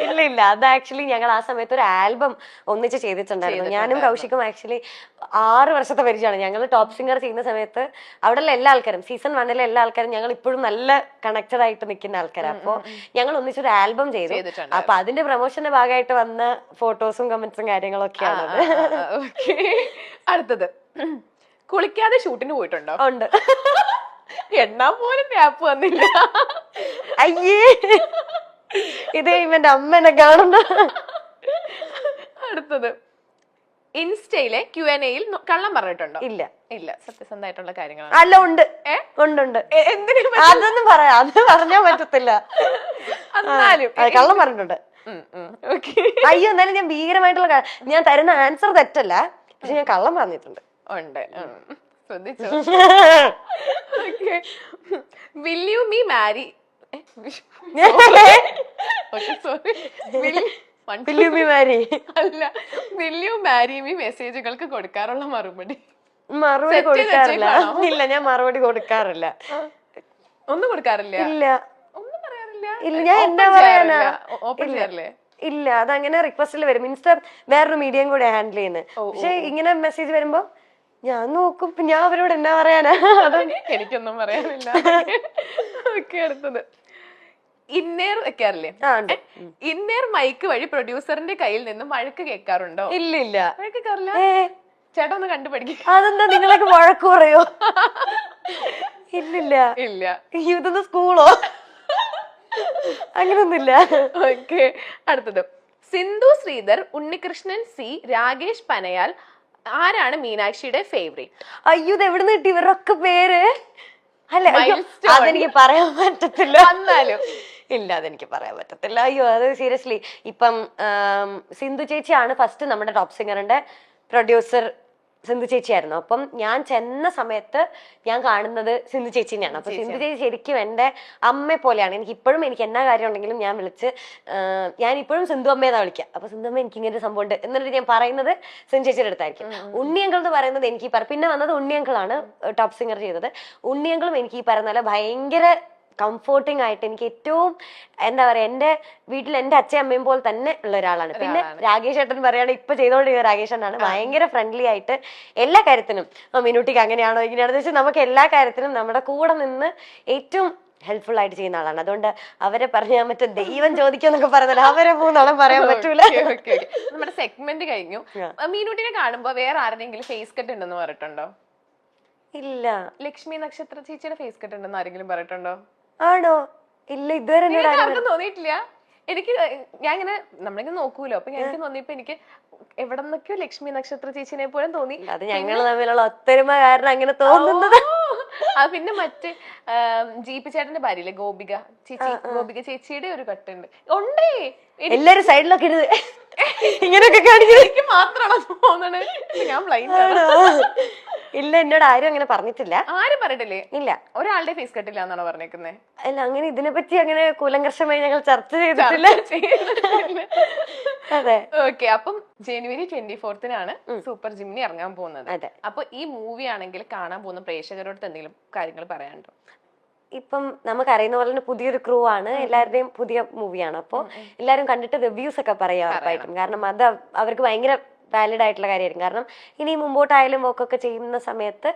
ഇല്ല ഇല്ല, അത് ആക്ച്വലി ഞങ്ങൾ ആ സമയത്ത് ഒരു ആൽബം ഒന്നിച്ച് ചെയ്തിട്ടുണ്ടായിരുന്നു. ഞാനും കൗശിക്കും ആക്ച്വലി 6 വർഷത്തെ പരിചയമാണ്. ഞങ്ങൾ ടോപ്പ് സിംഗർ ചെയ്യുന്ന സമയത്ത് അവിടെയുള്ള എല്ലാ ആൾക്കാരും, സീസൺ 1 എല്ലാ ആൾക്കാരും ഞങ്ങൾ ഇപ്പോഴും നല്ല കണക്റ്റഡ് ആയിട്ട് നിൽക്കുന്ന ആൾക്കാരാണ്. അപ്പോൾ ഞങ്ങൾ ഒന്നിച്ചൊരു ആൽബം ചെയ്തു. അപ്പൊ അതിന്റെ പ്രൊമോഷന്റെ ഭാഗമായിട്ട് വന്ന ഫോട്ടോസും കമന്റ്സും കാര്യങ്ങളൊക്കെയാണ്. അടുത്തത്, കുളിക്കാതെ ഷൂട്ടിന് പോയിട്ടുണ്ടോ? ഉണ്ട്. എണ്ണാൻ പോലും ഗ്യാപ്പ് വന്നില്ല. അയ്യേ, ഇതേ ഇവന്റെ അമ്മ എന്നെ കാണുന്ന. അടുത്തത്, ഇൻസ്റ്റയിലെ Q&Aയിൽ കള്ളം പറഞ്ഞിട്ടുണ്ടോ? ഇല്ല ഇല്ല, സത്യസന്ധമായിട്ടുള്ള കാര്യങ്ങളാണ്. അല്ല, ഉണ്ട് ഉണ്ട്. എന്തിനും അതൊന്നും പറയാം, അത് പറഞ്ഞാൻ പറ്റത്തില്ല. എന്നാലും കള്ളം പറഞ്ഞിട്ടുണ്ട്. അയ്യോ, എന്നാലും ഞാൻ ഭീകരമായിട്ടുള്ള, ഞാൻ തരുന്ന ആൻസർ തെറ്റല്ല, പക്ഷെ ഞാൻ കള്ളം പറഞ്ഞിട്ടുണ്ട്. ഉണ്ട്, ശ്രദ്ധിച്ചോ? Will you me marry? അല്ല, will you marry me മെസ്സേജുകൾക്ക് കൊടുക്കാറുള്ള മറുപടി കൊടുക്കാറില്ല. ഇല്ല, ഞാൻ മറുപടി കൊടുക്കാറില്ല. ഒന്നും കൊടുക്കാറില്ല? ഇല്ല, ഒന്നും പറയാറില്ല. ഇല്ല, ഞാൻ എന്താ പറയാനാ? ഓപ്പൺ ചെയ്യാറില്ലേ? ഇല്ല, അതങ്ങനെ റിക്വസ്റ്റിൽ വരും. ഇൻസ്റ്റ വേറൊരു മീഡിയം കൂടെ ഹാൻഡിൽ ചെയ്യുന്നത്. പക്ഷെ ഇങ്ങനെ മെസ്സേജ് വരുമ്പോ ഞാൻ നോക്കും. ഞാൻ അവരോട് എന്നാ പറയാനാ? എനിക്കൊന്നും പറയാനില്ല. ഓക്കെ, അടുത്തത്, ഇന്നേർ വെക്കാറില്ലേ? ഇന്നേർ മൈക്ക് വഴി പ്രൊഡ്യൂസറിന്റെ കയ്യിൽ നിന്ന് വഴക്ക് കേൾക്കാറുണ്ടോ? ഇല്ല ഇല്ല, വഴക്ക് കേൾക്കാറില്ല. ചേട്ടാ ഒന്ന് കണ്ടുപഠിക്കും. അതെന്താ, നിങ്ങളൊക്കെ വഴക്ക് പറയോ? ഇല്ലില്ല ഇല്ല. ഇതൊന്ന് സ്കൂളോ? അങ്ങനൊന്നുമില്ല. ഓക്കെ, അടുത്തത്, സിന്ധു ശ്രീധർ, ഉണ്ണികൃഷ്ണൻ സി, രാകേഷ് പനയാൽ, ആരാണ് മീനാക്ഷിയുടെ ഫേവറേറ്റ്? അയ്യോ, ഇത് എവിടെ നിന്ന് കിട്ടി ഇവരൊക്കെ പേര്? അല്ല, അതെനിക്ക് പറയാൻ പറ്റത്തില്ല. എന്നാലും ഇല്ല, അതെനിക്ക് പറയാൻ പറ്റത്തില്ല. അയ്യോ, അത് സീരിയസ്ലി. ഇപ്പം സിന്ധു ചേച്ചിയാണ് ഫസ്റ്റ് നമ്മുടെ ടോപ്പ് സിംഗറിന്റെ പ്രൊഡ്യൂസർ. സിന്ധു ചേച്ചിയായിരുന്നു. അപ്പം ഞാൻ ചെന്ന സമയത്ത് ഞാൻ കാണുന്നത് സിന്ധു ചേച്ചിനെയാണ്. അപ്പൊ സിന്ധു ചേച്ചി ശരിക്കും എന്റെ അമ്മയെ പോലെയാണ്. എനിക്ക് ഇപ്പോഴും, എനിക്ക് എന്നാ കാര്യം ഉണ്ടെങ്കിലും ഞാൻ വിളിച്ച്, ഞാൻ ഇപ്പോഴും സിന്ധു അമ്മയെന്നാ വിളിക്കുക. അപ്പൊ സിന്ധു അമ്മ, എനിക്ക് ഇങ്ങനെ ഒരു സംഭവം ഉണ്ട് എന്നിട്ട് ഞാൻ പറയുന്നത് സിന്ധു ചേച്ചിയുടെ അടുത്തായിരിക്കും. ഉണ്ണിയങ്കൾ എന്ന് പറയുന്നത് എനിക്ക് പിന്നെ വന്നത് ഉണ്ണിയങ്കളാണ് ടോപ്പ് സിംഗർ ചെയ്തത്. ഉണ്ണിയങ്കളും എനിക്ക് ഈ പറയുന്ന പോലെ ഭയങ്കര കംഫോർട്ടിങ് ആയിട്ട്, എനിക്ക് ഏറ്റവും എന്താ പറയാ, എന്റെ വീട്ടിൽ എന്റെ അച്ഛയും അമ്മയും പോലെ തന്നെ ഉള്ള ഒരാളാണ്. പിന്നെ രാകേഷ് ഏട്ടൻ പറയാണ്, ഇപ്പൊ ചെയ്തോണ്ടിരിക്കുന്ന രാകേഷ് ഏട്ടനാണ്. ഭയങ്കര ഫ്രണ്ട്ലി ആയിട്ട് എല്ലാ കാര്യത്തിനും, മിനുട്ടിക്ക് അങ്ങനെയാണോ ഇങ്ങനെയാണെന്ന് വെച്ചാൽ നമുക്ക് എല്ലാ കാര്യത്തിനും നമ്മുടെ കൂടെ നിന്ന് ഏറ്റവും ഹെൽപ്ഫുൾ ആയിട്ട് ചെയ്യുന്ന ആളാണ്. അതുകൊണ്ട് അവരെ പറഞ്ഞാൽ മറ്റേ ദൈവം ചോദിക്കാന്നൊക്കെ പറയുന്നത്, അവരെ മൂന്നോളം പറയാൻ പറ്റൂല. നമ്മുടെ സെഗ്മെന്റ് കഴിഞ്ഞു. മീനുട്ടിനെ കാണുമ്പോ വേറെ ആരുടെങ്കിലും ഫേസ് കട്ട് ഉണ്ടെന്ന് പറഞ്ഞിട്ടുണ്ടോ? ഇല്ല. ലക്ഷ്മി നക്ഷത്ര ചേച്ചിയുടെ ഫേസ് കട്ട് ഉണ്ടെന്ന് ആരെങ്കിലും പറഞ്ഞിട്ടുണ്ടോ? ആണോ? ഇല്ല, ഇതുവരെ ആർക്കും തോന്നിയിട്ടില്ല. എനിക്ക്, ഞാൻ ഇങ്ങനെ നമ്മളിങ്ങനെ നോക്കൂലോ, അപ്പൊ എനിക്ക് തോന്നിയപ്പോ എനിക്ക് എവിടെ നിന്നൊക്കെയോ ലക്ഷ്മി നക്ഷത്ര ചേച്ചിനെ പോലും തോന്നി. അത് ഞങ്ങൾ തമ്മിലുള്ള ഒത്തൊരുമ കാരണം അങ്ങനെ തോന്നുന്നത്. പിന്നെ മറ്റേ ജീപി ചേട്ടന്റെ ഭാര്യയില്ലേ ഗോപിക ചേച്ചി, ഗോപിക ചേച്ചിയുടെ ഒരു കട്ടുണ്ട്. ഉണ്ടേ, എല്ലാരും സൈഡിലൊക്കെ ഇരുന്ന് ഇങ്ങനെയൊക്കെ കാണിക്കുന്നത് എനിക്ക് മാത്രമാണോ തോന്നണേ? ഞാൻ ബ്ലൈൻഡ് ആണ്. ഇല്ല, എന്നോട് ആരും അങ്ങനെ പറഞ്ഞിട്ടില്ല. ആരും പറഞ്ഞിട്ടില്ലേ? ഇല്ല, ഒരാളുടെ ഫേസ് കട്ടില്ല എന്നാണോ പറഞ്ഞേക്കുന്നത്? അല്ല, അങ്ങനെ ഇതിനെപ്പറ്റി അങ്ങനെ കൂലങ്കർഷമായി ഞങ്ങൾ ചർച്ച ചെയ്തിട്ടില്ല. അതെ. ഓക്കെ, അപ്പം ജനുവരി 24-നാണ് സൂപ്പർ ജിമ്നി ഇറങ്ങാൻ പോകുന്നത്. അതെ. അപ്പൊ ഈ മൂവി ആണെങ്കിൽ കാണാൻ പോകുന്ന പ്രേക്ഷകരോട് എന്തെങ്കിലും കാര്യങ്ങൾ പറയാനുണ്ടോ? ഇപ്പം നമുക്ക് അറിയുന്ന പോലെ പുതിയൊരു ക്രൂ ആണ്, എല്ലാവരുടെയും പുതിയ മൂവിയാണ്. അപ്പോൾ എല്ലാവരും കണ്ടിട്ട് റിവ്യൂസ് ഒക്കെ പറയാം ഉറപ്പായിട്ടും. കാരണം അത് അവർക്ക് ഭയങ്കര വാലിഡ് ആയിട്ടുള്ള കാര്യമായിരിക്കും. കാരണം ഇനി മുമ്പോട്ടായാലും വർക്കൊക്കെ ചെയ്യുന്ന സമയത്ത്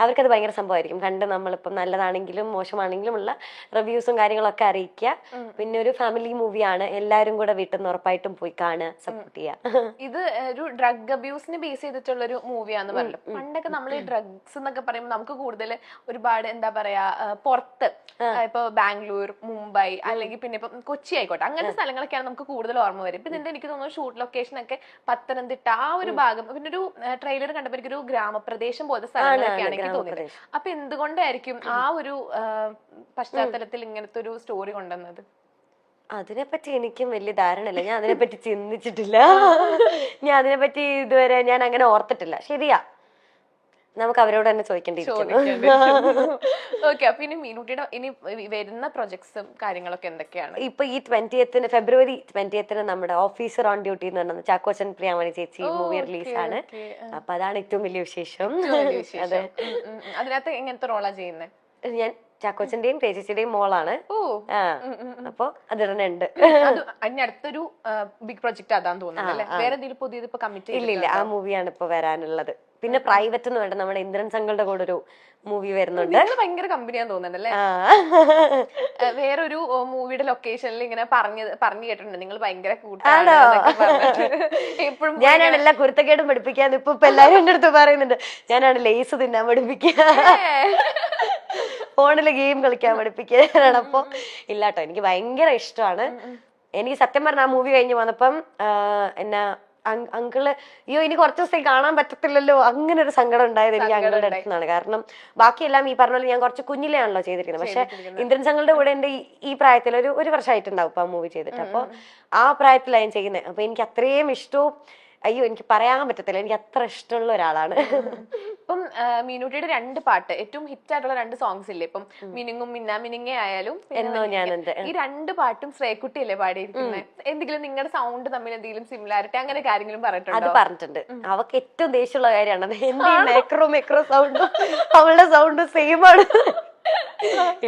അവർക്കത് ഭയങ്കര സംഭവമായിരിക്കും. കണ്ട് നമ്മളിപ്പം നല്ലതാണെങ്കിലും മോശമാണെങ്കിലും ഉള്ള റിവ്യൂസും കാര്യങ്ങളൊക്കെ അറിയിക്കുക. പിന്നെ ഒരു ഫാമിലി മൂവിയാണ്, എല്ലാവരും കൂടെ വീട്ടിൽ നിന്ന് ഉറപ്പായിട്ടും പോയി കാണുക, സപ്പോർട്ട് ചെയ്യുക. ഇത് ഒരു ഡ്രഗ് അബ്യൂസിനെ ബേസ് ചെയ്തിട്ടുള്ള ഒരു മൂവിയാന്ന് പറഞ്ഞല്ലോ. പണ്ടൊക്കെ നമ്മൾ ഈ ഡ്രഗ്സ് എന്നൊക്കെ പറയുമ്പോൾ നമുക്ക് കൂടുതൽ ഒരുപാട് എന്താ പറയാ, പുറത്ത് ഇപ്പൊ ബാംഗ്ലൂർ, മുംബൈ, അല്ലെങ്കിൽ പിന്നെ ഇപ്പൊ കൊച്ചി ആയിക്കോട്ടെ, അങ്ങനത്തെ സ്ഥലങ്ങളൊക്കെയാണ് നമുക്ക് കൂടുതൽ ഓർമ്മ വരും. ഇപ്പൊ ഇതിന്റെ എനിക്ക് തോന്നുന്നു ഷൂട്ട് ലൊക്കേഷൻ ഒക്കെ പത്തനംതിട്ട ആ ഒരു ഭാഗം. പിന്നെ ഒരു ട്രെയിലർ കണ്ടപ്പോൾ എനിക്കൊരു ഗ്രാമപ്രദേശം പോലത്തെ സ്ഥലങ്ങളൊക്കെയാണ് എനിക്ക് തോന്നിയത്. അപ്പൊ എന്തുകൊണ്ടായിരിക്കും ആ ഒരു പശ്ചാത്തലത്തിൽ ഇങ്ങനത്തെ ഒരു സ്റ്റോറി കൊണ്ടുവന്നത്? അതിനെപ്പറ്റി എനിക്കും വലിയ ധാരണയില്ല. ഞാൻ അതിനെപ്പറ്റി ചിന്തിച്ചിട്ടില്ല. ഞാൻ അതിനെപ്പറ്റി ഇതുവരെ ഞാൻ അങ്ങനെ ഓർത്തിട്ടില്ല. ശരിയാ, നമുക്ക് അവരോട് തന്നെ ചോദിക്കേണ്ടിയിരിക്കുന്നു. ഓക്കെ, അപ്പൊ ഇനി മീനുട്ടിയുടെ ഇനി വരുന്ന പ്രൊജക്ട്സും കാര്യങ്ങളൊക്കെ എന്തൊക്കെയാണ്? ഇപ്പൊ ഈ 20th ഫെബ്രുവരി 20th നമ്മുടെ ഓഫീസർ ഓൺ ഡ്യൂട്ടി എന്ന് പറഞ്ഞ ചാക്കോച്ചൻ പ്രിയാമണി ചേച്ചി മൂവി റിലീസാണ്. അപ്പൊ അതാണ് ഏറ്റവും വലിയ വിശേഷം. അതെ. അതിനകത്ത് എങ്ങനത്തെ റോളാ ചെയ്യുന്നത്? ഞാൻ ചാക്കോച്ചന്റെയും ചേച്ചിയുടെയും മോളാണ്. ഓ ആ അപ്പൊ അതിടനുണ്ട്. അത് അതിന് അടുത്തൊരു ബിഗ് പ്രൊജക്ട് അതാന്ന് തോന്നുന്നു അല്ലെ? വേറെ എന്തെങ്കിലും പുതിയത് ഇപ്പൊ കമ്മിറ്റ് ഇല്ലില്ല, ആ മൂവിയാണ് ഇപ്പൊ വരാനുള്ളത്. പിന്നെ പ്രൈവറ്റ് എന്ന് വേണ്ട നമ്മുടെ ഇന്ദ്രൻ സംഘങ്ങളുടെ കൂടെ ഒരു മൂവി വരുന്നുണ്ട്. ഭയങ്കര കമ്പനിയാന്ന് തോന്നുന്നുണ്ടല്ലേ? വേറൊരു മൂവിയുടെ ലൊക്കേഷനിൽ ഇങ്ങനെ പറഞ്ഞു കേട്ടിട്ടുണ്ട് നിങ്ങൾ ഭയങ്കര കൂട്ടാണ് എപ്പോഴും. ഞാനാണ് എല്ലാ കുരുത്തക്കേടും പഠിപ്പിക്കാൻ ഇപ്പൊ എല്ലാരും എന്റെ അടുത്ത് പറയുന്നുണ്ട്. ഞാനാണ് ലേസ് തിന്നാൻ പഠിപ്പിക്കുക, ഫോണില് ഗെയിം കളിക്കാൻ പഠിപ്പിക്കാനാണ്. അപ്പൊ ഇല്ലാട്ടോ, എനിക്ക് ഭയങ്കര ഇഷ്ടമാണ്. എനിക്ക് സത്യം പറഞ്ഞ ആ മൂവി കഴിഞ്ഞ് വന്നപ്പം എന്നാ അങ്കിള് അയ്യോ ഇനി കുറച്ച് ദിവസം കാണാൻ പറ്റത്തില്ലല്ലോ, അങ്ങനെ ഒരു സങ്കടം ഉണ്ടായത് എനിക്ക് അങ്കിളുടെ അടുത്ത് നിന്നാണ്. കാരണം ബാക്കിയെല്ലാം ഈ പറഞ്ഞ പോലെ ഞാൻ കുറച്ച് കുഞ്ഞിലെയാണല്ലോ ചെയ്തിരിക്കുന്നത്. പക്ഷെ ഇന്ദ്രൻ സംഘങ്ങളുടെ കൂടെ എന്റെ ഈ പ്രായത്തിൽ ഒരു വർഷമായിട്ടുണ്ടാവും ഇപ്പൊ ആ മൂവി ചെയ്തിട്ട്. അപ്പൊ ആ പ്രായത്തിലാണ് ഞാൻ ചെയ്യുന്നത്. അപ്പൊ എനിക്ക് അത്രയും ഇഷ്ടവും, അയ്യോ എനിക്ക് പറയാൻ പറ്റത്തില്ല, എനിക്ക് അത്ര ഇഷ്ടമുള്ള ഒരാളാണ്. ഇപ്പം മീനൂട്ടിയുടെ 2 പാട്ട് ഏറ്റവും ഹിറ്റ് ആയിട്ടുള്ള 2 സോങ്സ് ഇല്ലേ? ഇപ്പം മിനുങ്ങും മിന്നാ മിനുങ്ങേ ആയാലും എന്നോ ഞാനെന്ത്, ഈ 2 പാട്ടും ശ്രേയക്കുട്ടി അല്ലേ പാടിയിരിക്കുന്നത്? എന്തെങ്കിലും നിങ്ങളുടെ സൗണ്ട് തമ്മിൽ എന്തെങ്കിലും സിമിലാരിറ്റി അങ്ങനെ കാര്യങ്ങളും പറഞ്ഞിട്ടുണ്ടോ? അത് പറഞ്ഞിട്ടുണ്ട്. അവക്ക് ഏറ്റവും ദേഷ്യമുള്ള കാര്യമാണ് എന്റെ മെക്രോ സൗണ്ട്, അവളുടെ സൗണ്ട് സെയിം ആണ്.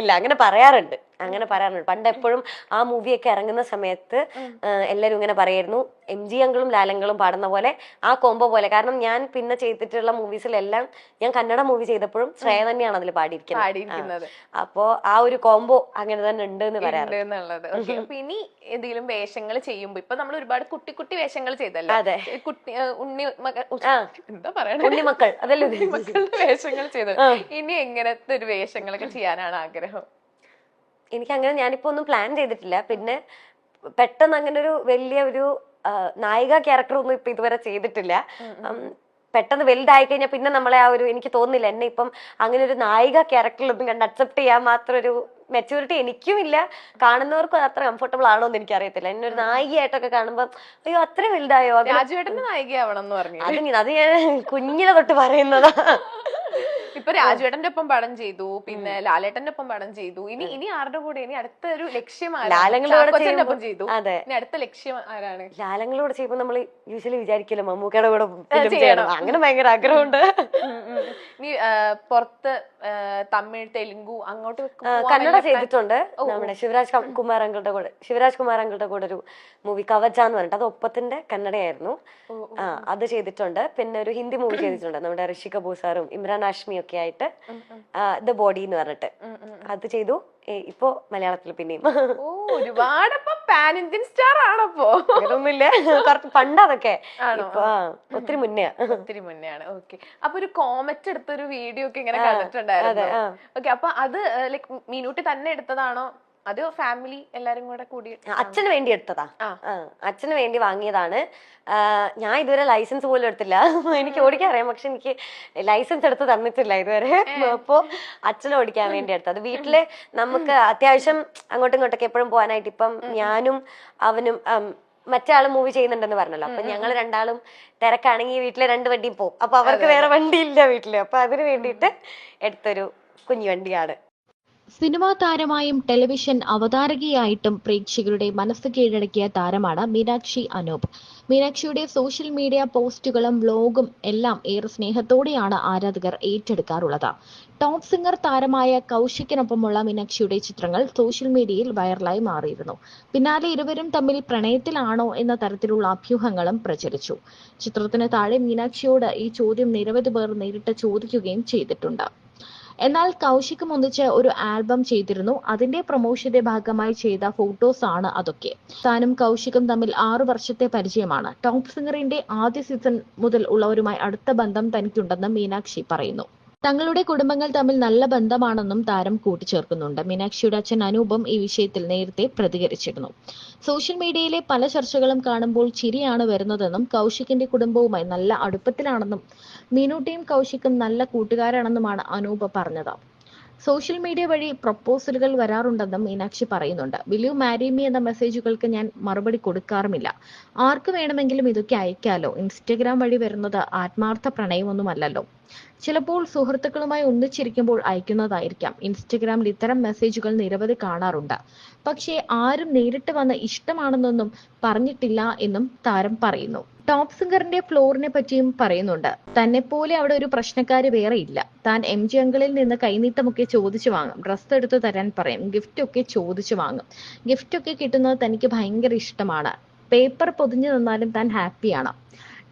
ഇല്ല, അങ്ങനെ പറയാറുണ്ട്. പണ്ട് എപ്പോഴും ആ മൂവിയൊക്കെ ഇറങ്ങുന്ന സമയത്ത് എല്ലാരും ഇങ്ങനെ പറയായിരുന്നു, MG അങ്കിളും ലാലങ്ങളും പാടുന്ന പോലെ ആ കോംബോ പോലെ. കാരണം ഞാൻ പിന്നെ ചെയ്തിട്ടുള്ള മൂവീസിലെല്ലാം ഞാൻ കന്നഡ മൂവി ചെയ്തപ്പോഴും ശ്രേയ തന്നെയാണ് അതിൽ പാടിയിരിക്കുന്നത്. അപ്പോ ആ ഒരു കോംബോ അങ്ങനെ തന്നെ ഉണ്ട് എന്ന് പറയാറുള്ളത്. അപ്പൊ ഇനി എന്തെങ്കിലും വേഷങ്ങൾ ചെയ്യുമ്പോ ഇപ്പൊ നമ്മൾ ഒരുപാട് കുട്ടി കുട്ടി വേഷങ്ങൾ ചെയ്തല്ലോ. അതെ, കുട്ടി എന്താ ഉണ്ണിമക്കൾ അതല്ലേ മക്കളുടെ വേഷങ്ങൾ ചെയ്തത്. ഇനി എങ്ങനത്തെ ഒരു വേഷങ്ങളൊക്കെ ചെയ്യാനാണ് ആഗ്രഹം? എനിക്ക് അങ്ങനെ ഞാനിപ്പോ ഒന്നും പ്ലാൻ ചെയ്തിട്ടില്ല. പിന്നെ പെട്ടെന്ന് അങ്ങനെ ഒരു വലിയ ഒരു നായിക ക്യാരക്ടർ ഒന്നും ഇപ്പൊ ഇതുവരെ ചെയ്തിട്ടില്ല. പെട്ടെന്ന് വലുതായി കഴിഞ്ഞാൽ പിന്നെ നമ്മളെ ആ ഒരു, എനിക്ക് തോന്നുന്നില്ല എന്നെ ഇപ്പം അങ്ങനെ ഒരു നായിക ക്യാരക്ടറിലൊന്നും കണ്ട് അക്സെപ്റ്റ് ചെയ്യാൻ മാത്രം ഒരു മെച്യൂരിറ്റി എനിക്കും ഇല്ല. കാണുന്നവർക്കും അത് അത്ര കംഫർട്ടബിൾ ആണോ എന്ന് എനിക്ക് അറിയത്തില്ല. എന്നെ ഒരു നായികയായിട്ടൊക്കെ കാണുമ്പോൾ അയ്യോ അത്ര വലുതായോ, രാജുവേട്ടന്റെ നായികയാവണം എന്ന് പറഞ്ഞു. അത് ഞാൻ കുഞ്ഞിനെ തൊട്ട് പറയുന്നതാ. ഇപ്പൊ രാജുവേട്ടന്റെ ഒപ്പം പടം ചെയ്തു, പിന്നെ ലാലേട്ടന്റെ ഒപ്പം പടം ചെയ്തു. ഇനി ആരുടെ കൂടെ? ഇനി അടുത്ത ഒരു ലക്ഷ്യം ലാലങ്ങളോടൊപ്പം ചെയ്തു. അതെ, ഇനി അടുത്ത ലക്ഷ്യം ആരാണ്? ലാലങ്ങളോട് ചെയ്യുമ്പോ നമ്മൾ യൂഷ്വലി വിചാരിക്കില്ല മമ്മൂക്കയുടെ കൂടെ ചെയ്യണം, അങ്ങനെ ഭയങ്കര ആഗ്രഹമുണ്ട്. നീ പുറത്ത് തമിഴ്, തെലുങ്കു അങ്ങോട്ട് കന്നഡ ചെയ്തിട്ടുണ്ട്. നമ്മുടെ ശിവരാജ് കുമാർ അങ്കിളുടെ കൂടെ ഒരു മൂവി കവച എന്ന് പറഞ്ഞിട്ട്, അത് ഒപ്പത്തിന്റെ കന്നഡയായിരുന്നു. അത് ചെയ്തിട്ടുണ്ട്. പിന്നെ ഒരു ഹിന്ദി മൂവി ചെയ്തിട്ടുണ്ട്, നമ്മുടെ ഋഷി കപൂർ സാറും ഇമ്രാൻ ഹാഷ്മി ഒക്കെ ആയിട്ട്, ദ ബോഡി എന്ന് പറഞ്ഞിട്ട് അത് ചെയ്തു. ഇപ്പൊ മലയാളത്തിൽ പിന്നെയും ഒരുപാട് പാൻ ഇന്ത്യൻ സ്റ്റാർ ആണപ്പോ? അതൊന്നുമില്ല, കുറച്ച് പണ്ട് അതൊക്കെ, ഒത്തിരി മുന്നെയാണ്. ഓക്കെ, അപ്പൊ ഒരു കോമറ്റ് എടുത്തൊരു വീഡിയോ ഒക്കെ ഇങ്ങനെ കണ്ടിട്ടുണ്ടായിരുന്നു. ഓക്കെ, അപ്പൊ അത് ലൈക് മീനൂട്ടി തന്നെ എടുത്തതാണോ അതോ ഫാമിലി എല്ലാരും കൂടെ കൂടി? അച്ഛന് വേണ്ടി എടുത്തതാ, അച്ഛന് വേണ്ടി വാങ്ങിയതാണ്. ഞാൻ ഇതുവരെ ലൈസൻസ് പോലും എടുത്തില്ല. എനിക്ക് ഓടിക്കാൻ അറിയാം, പക്ഷെ എനിക്ക് ലൈസൻസ് എടുത്ത് തന്നിട്ടില്ല ഇതുവരെ. അപ്പോ അച്ഛനെ ഓടിക്കാൻ വേണ്ടി എടുത്തത്. വീട്ടില് നമുക്ക് അത്യാവശ്യം അങ്ങോട്ടും ഇങ്ങോട്ടൊക്കെ എപ്പോഴും പോകാനായിട്ട്, ഇപ്പം ഞാനും അവനും മറ്റേ ആള് മൂവി ചെയ്യുന്നുണ്ടെന്ന് പറഞ്ഞല്ലോ. അപ്പൊ ഞങ്ങൾ രണ്ടാളും തിരക്കാണെങ്കിൽ വീട്ടിലെ 2 വണ്ടിയും പോകും. അപ്പൊ അവർക്ക് വേറെ വണ്ടി ഇല്ല വീട്ടില്. അപ്പൊ അതിന് വേണ്ടിയിട്ട് എടുത്തൊരു കുഞ്ഞു വണ്ടിയാണ്. സിനിമാ താരമായും ടെലിവിഷൻ അവതാരകയായിട്ടും പ്രേക്ഷകരുടെ മനസ്സ് കീഴടക്കിയ താരമാണ് മീനാക്ഷി അനൂപ്. മീനാക്ഷിയുടെ സോഷ്യൽ മീഡിയ പോസ്റ്റുകളും വ്ലോഗും എല്ലാം ഏറെ സ്നേഹത്തോടെയാണ് ആരാധകർ ഏറ്റെടുക്കാറുള്ളത്. ടോപ്പ് സിംഗർ താരമായ കൗശിക്കിനൊപ്പമുള്ള മീനാക്ഷിയുടെ ചിത്രങ്ങൾ സോഷ്യൽ മീഡിയയിൽ വൈറലായി മാറിയിരുന്നു. പിന്നാലെ ഇരുവരും തമ്മിൽ പ്രണയത്തിലാണോ എന്ന തരത്തിലുള്ള അഭ്യൂഹങ്ങളും പ്രചരിച്ചു. ചിത്രത്തിന് താഴെ മീനാക്ഷിയോട് ഈ ചോദ്യം നിരവധി പേർ നേരിട്ട് ചോദിക്കുകയും ചെയ്തിട്ടുണ്ട്. എന്നാൽ കൗശിക്കും ഒന്നിച്ച് ഒരു ആൽബം ചെയ്തിരുന്നു. അതിന്റെ പ്രൊമോഷന്റെ ഭാഗമായി ചെയ്ത ഫോട്ടോസ് ആണ് അതൊക്കെ. താനും കൗശിക്കും തമ്മിൽ 6 വർഷത്തെ പരിചയമാണ്. ടോപ്പ് സിംഗറിന്റെ ആദ്യ സീസൺ മുതൽ ഉള്ളവരുമായി അടുത്ത ബന്ധം തനിക്കുണ്ടെന്ന് മീനാക്ഷി പറയുന്നു. തങ്ങളുടെ കുടുംബങ്ങൾ തമ്മിൽ നല്ല ബന്ധമാണെന്നും താരം കൂട്ടിച്ചേർക്കുന്നുണ്ട്. മീനാക്ഷിയുടെ അച്ഛൻ അനൂപും ഈ വിഷയത്തിൽ നേരത്തെ പ്രതികരിച്ചിരുന്നു. സോഷ്യൽ മീഡിയയിലെ പല ചർച്ചകളും കാണുമ്പോൾ ചിരിയാണ് വരുന്നതെന്നും കൗശിക്കിന്റെ കുടുംബവുമായി നല്ല അടുപ്പത്തിലാണെന്നും മീനൂട്ടിയും കൗശിക്കും നല്ല കൂട്ടുകാരാണെന്നുമാണ് അനൂപ് പറഞ്ഞത്. സോഷ്യൽ മീഡിയ വഴി പ്രപ്പോസലുകൾ വരാറുണ്ടെന്നും മീനാക്ഷി പറയുന്നുണ്ട്. വിൽ യു മാരി മീ എന്ന മെസ്സേജുകൾക്ക് ഞാൻ മറുപടി കൊടുക്കാറുമില്ല. ആർക്ക് വേണമെങ്കിലും ഇതൊക്കെ അയക്കാലോ. ഇൻസ്റ്റഗ്രാം വഴി വരുന്നത് ആത്മാർത്ഥ പ്രണയമൊന്നുമല്ലല്ലോ. ചിലപ്പോൾ സുഹൃത്തുക്കളുമായി ഒന്നിച്ചിരിക്കുമ്പോൾ അയക്കുന്നതായിരിക്കാം. ഇൻസ്റ്റഗ്രാമിൽ ഇത്തരം മെസ്സേജുകൾ നിരവധി കാണാറുണ്ട്. പക്ഷേ ആരും നേരിട്ട് വന്ന് ഇഷ്ടമാണെന്നൊന്നും പറഞ്ഞിട്ടില്ല എന്നും താരം പറയുന്നു. ടോപ്പ് സിംഗറിന്റെ ഫ്ലോറിനെ പറ്റിയും പറയുന്നുണ്ട്. തന്നെ പോലെ അവിടെ ഒരു പ്രശ്നക്കാര് വേറെ ഇല്ല. താൻ MG അങ്കിളിൽ നിന്ന് കൈനീട്ടമൊക്കെ ചോദിച്ചു വാങ്ങും, ഡ്രസ്സ് എടുത്ത് തരാൻ പറയും, ഗിഫ്റ്റ് ഒക്കെ ചോദിച്ചു വാങ്ങും. ഗിഫ്റ്റ് ഒക്കെ കിട്ടുന്നത് തനിക്ക് ഭയങ്കര ഇഷ്ടമാണ്. പേപ്പർ പൊതിഞ്ഞു തന്നാലും താൻ ഹാപ്പിയാണ്.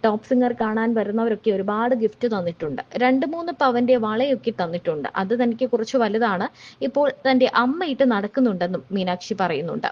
ടോപ്പ് സിംഗർ കാണാൻ വരുന്നവരൊക്കെ ഒരുപാട് ഗിഫ്റ്റ് തന്നിട്ടുണ്ട്. 2-3 പവന്റെ വളയൊക്കെ തന്നിട്ടുണ്ട്. അത് തനിക്ക് കുറച്ച് വലുതാണ്. ഇപ്പോൾ തന്റെ അമ്മ ഇട്ട് നടക്കുന്നുണ്ടെന്നും മീനാക്ഷി പറയുന്നുണ്ട്.